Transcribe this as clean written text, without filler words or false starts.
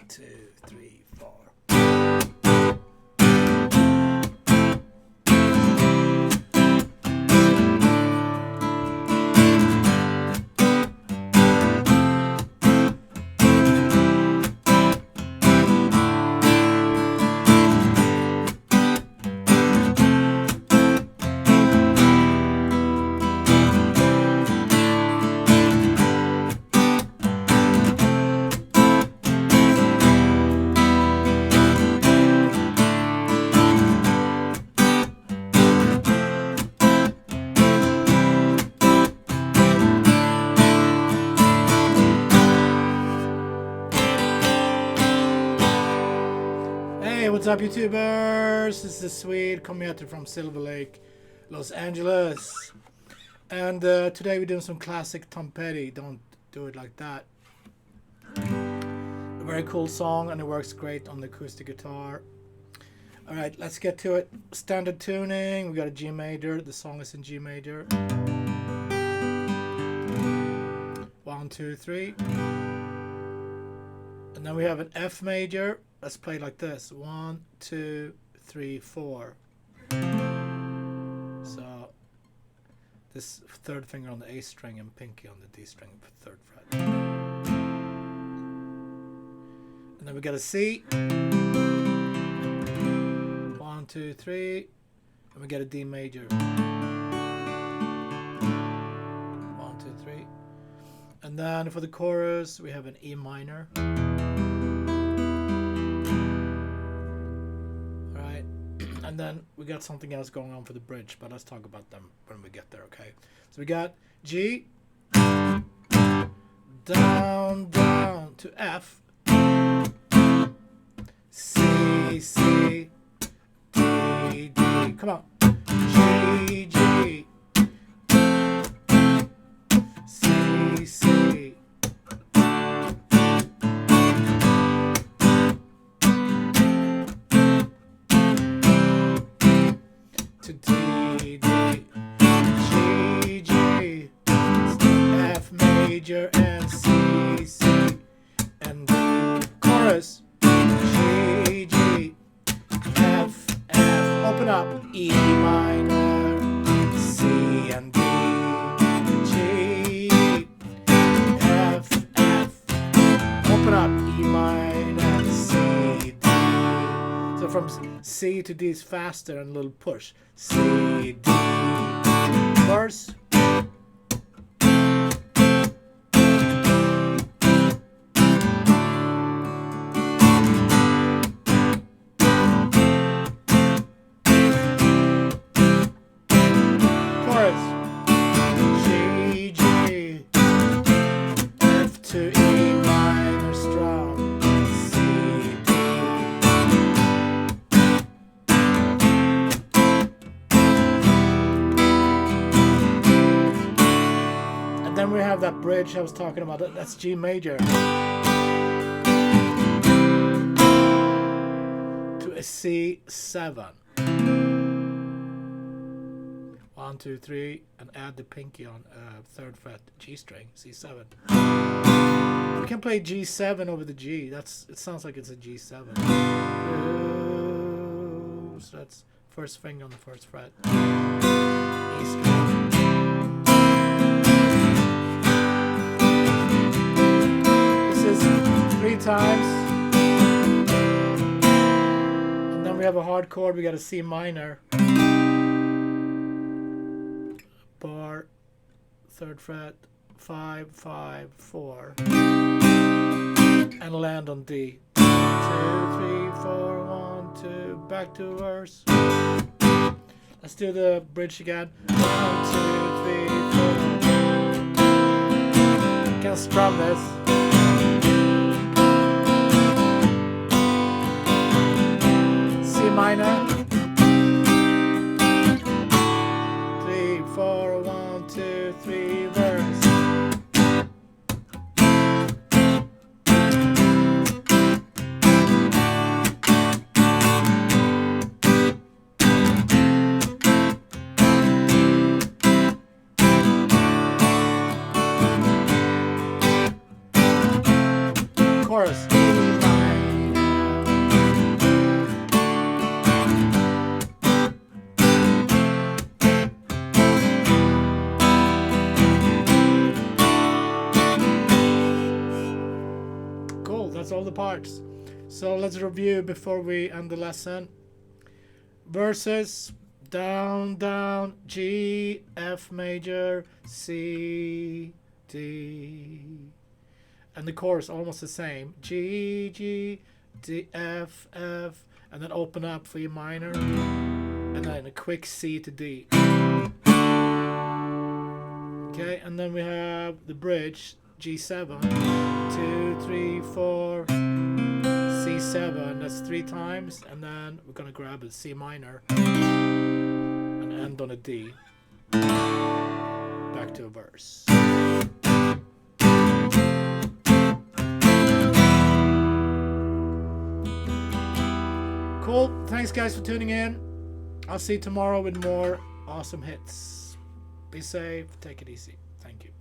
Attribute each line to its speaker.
Speaker 1: 2, 3, 4. What's up, YouTubers? This is Swede coming at you from Silver Lake, Los Angeles. And today we're doing some classic Tom Petty. Don't do it like that. A very cool song, and it works great on the acoustic guitar. Alright, let's get to it. Standard tuning. We got a G major. The song is in G major. 1, 2, 3. And then we have an F major. Let's play like this. 1, 2, 3, 4. So this third finger on the A string and pinky on the D string for third fret. And then we got a C. 1, 2, 3. And we get a D major. 1, 2, 3. And then for the chorus we have an E minor. And then we got something else going on for the bridge, but let's talk about them when we get there, okay? So we got G, down, down to F, C, C, D, D. Come on. G, G, C, C. To D, D, G, G, F major and C, C, and D. Chorus, G, G, F, F, open up, E minor, C and D, G, F, F, open up, E minor, C, D. So from C to D is faster and a little push. C, D, verse. Chorus. G, G, F to E minor strum. Then we have that bridge I was talking about. That's G major to a C7. 1, 2, 3, and add the pinky on third fret G string, C7. We can play G7 over the G. It sounds like it's a G7. So that's first finger on the first fret. E string. Is 3 times, and then we have a hard chord. We got a C minor, bar, third fret, 5, 5, 4, and land on D. 2, 3, 4, 1, 2, back to verse. Let's do the bridge again. 1, 2, 3, 4. Can strum this. Minor. 3, 4, 1, 2, 3, verse. Chorus. E minor. Cool, that's all the parts. So let's review before we end the lesson. Verses: down, down, G, F major, C, D. And the chorus almost the same. G, G, D, F, F. And then open up for E minor. And then a quick C to D. Okay, and then we have the bridge, G7. 2, 3, 4, C7. That's 3 times. And then we're going to grab a C minor. And end on a D. Back to a verse. Cool. Thanks guys for tuning in. I'll see you tomorrow with more awesome hits. Be safe. Take it easy. Thank you.